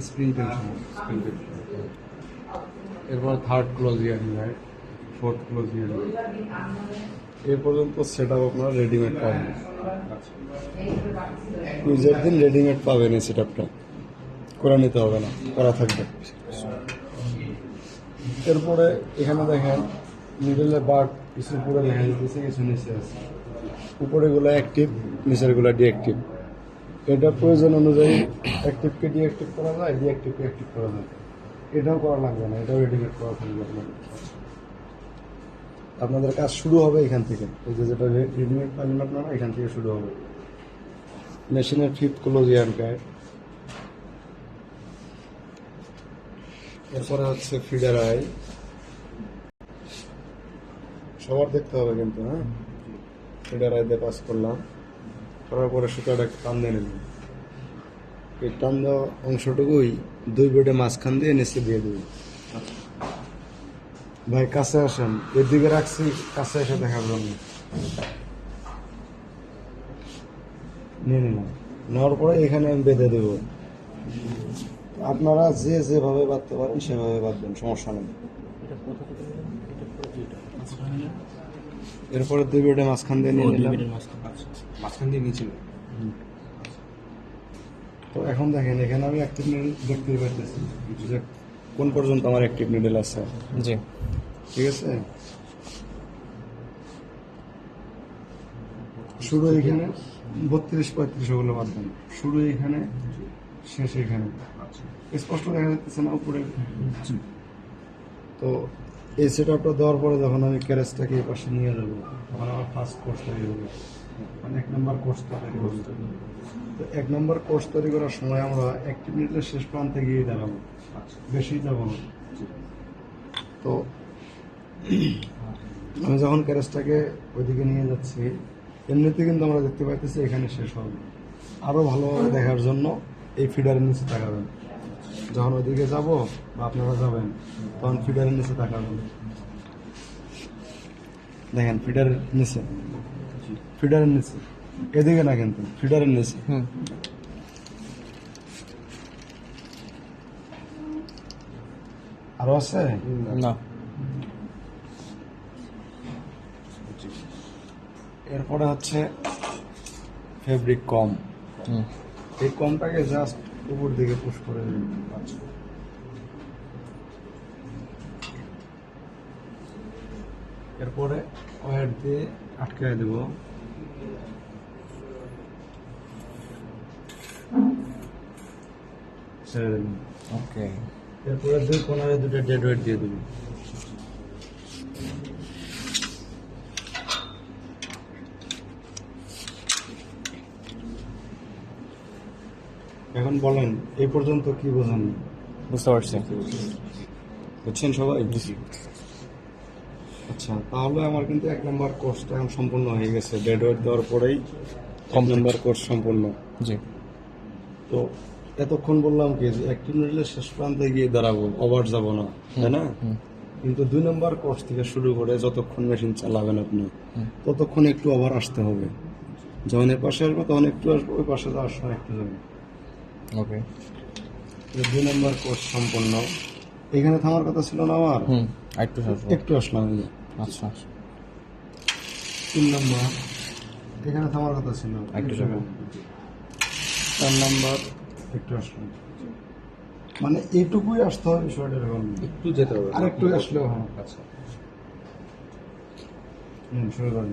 Spring tension, এরপর third close earring right, fourth close earring. এ পর্যন্ত সেট আপ আপনারা রেডিমেড পাবেন, ইউজের দিন রেডিমেড পাবেন। এই সেট আপটা করে নিতে হবে না, করা থাকবে। এরপরে এখানে দেখেন মিডলে বার্ড কিছু উপরে দেখা যাচ্ছে, কিছু নিচে আছে। উপরেগুলো অ্যাক্টিভ, নিচেরগুলো ডিঅ্যাক্টিভ। এটা প্রয়োজন অনুযায়ী অ্যাক্টিভকে ডিঅ্যাক্টিভ করা যায়, ডিঅ্যাক্টিভকে অ্যাক্টিভ করা যায়। এটাও করা লাগবে না, এটাও রেডিমেড করা থাকবে আপনাদের। আপনাদের কাজ শুরু হবে এখান থেকে, এই যে যেটা রেডিমেড পাবেন আপনারা, এখান থেকে শুরু হবে। মেশিনের ফিফথ ক্লোজ ইয়ার্ন গাইড, এরপরে হচ্ছে ফিডার আই। সবার দেখতে হবে কিন্তু, হ্যাঁ। ফিডার আই দিয়ে পাস করলাম, করার পরে সুতাটা একটু টান দিয়ে নিলাম। এই টান দেওয়া অংশটুকুই দুই বেডে মাঝখান দিয়ে নিচে দিয়ে দেবো। ভাই কাছে আসেন, এদিকে রাখছি, কাছে এসে দেখার জন্য নিয়ে নিলাম। নেওয়ার পরে এখানে আমি বেঁধে দেবো। আপনারা যে যেভাবে বাঁধতে পারেন সেভাবে বাঁধবেন, সমস্যা নেই। এরপরে দুই বেডে মাঝখান দিয়ে নিয়ে নিলাম, মাঝখান দিয়ে নিচে। তো এখন দেখেন এখানে আমি অ্যাক্টিভ নিডল দেখতেই পাচ্ছি যে কোন পর্যন্ত আমার অ্যাক্টিভ নিডল আছে। জি, ঠিক আছে। শুরু এখানে 32-35 ওগুলো বাঁধবেন, শুরু এখানে, শেষ এখানে। স্পষ্ট দেখা যাচ্ছে না উপরে? তো এই সেট আপটা দেওয়ার পরে যখন আমি ক্যারেজটাকে এই পাশে নিয়ে যাবো, তখন আমার ফার্স্ট কোর্স তৈরি হবে, মানে 1 নম্বর কোর্স তৈরি হবে। তো 1 নম্বর কোর্স তৈরি করার সময় আমরা অ্যাক্টিভ নিডলের শেষ প্রান্তে গিয়ে দাঁড়াবো, বেশি যাবো না। তো আমি যখন ক্যারেজটাকে ওইদিকে নিয়ে যাচ্ছি, এমনিতে কিন্তু আমরা দেখতে পাইতেছি এখানে শেষ হবে। আরও ভালোভাবে দেখার জন্য এই ফিডারের নিচে তাকাবেন। যখন ওইদিকে যাব বা আপনারা যাবেন, তখন ফিডারের নিচে তাকাবেন। দেখেন ফিডারের নিচে, ফিডারের নিচে, এদিকে না কিন্তু ফিডারের নিচে। আরো আছে না। এরপরে হচ্ছে ফেব্রিক কম। এই কমটাকে জাস্ট উপর দিকে পুশ করে দিন। এরপরে ওয়্যার দিয়ে আটকে দেব। ছেড়ে দিলাম। ওকে। এরপরে দুই কোণারে দুটো ডেড ওয়েট দিয়ে দেব। এখন বলেন এই পর্যন্ত কি বোঝেন? বুঝতে পারছি। বুঝছেন সবাই? আচ্ছা, তাহলে আমার কিন্তু 1 নম্বর কোর্সটা এখন সম্পূর্ণ হয়ে গেছে। ডেড ওয়েট দেওয়ার পরেই 1 নম্বর কোর্স সম্পূর্ণ। জি। তো এতক্ষণ বললাম কি যে অ্যাক্টিভ নিডলের শেষ প্রান্তে গিয়ে দাঁড়াবো, ওভার যাব না, তাই না? কিন্তু 2 নম্বর কোর্স থেকে শুরু করে যতক্ষণ মেশিন চালাবেন আপনি, ততক্ষণ একটু ওভার আসতে হবে। যখন এর পাশে আসবে তখন একটু আসবো, ওই পাশে যাওয়ার সময় একটু যাবে। ওকে। 2 নম্বর কোর্স সম্পূর্ণ। এখানে থামার কথা ছিল না আমার, একটু আসলাম। আচ্ছা। 3 নম্বর, এখানে থামার কথা ছিল, একটু যাবে। 4 নম্বর, একটু আসলাম। মানে এইটুকুই আসতে হবে, বিষয়টা এরকম একটু যেতে হবে, আর একটু আসলেও হয়। আচ্ছা, শুরু করি।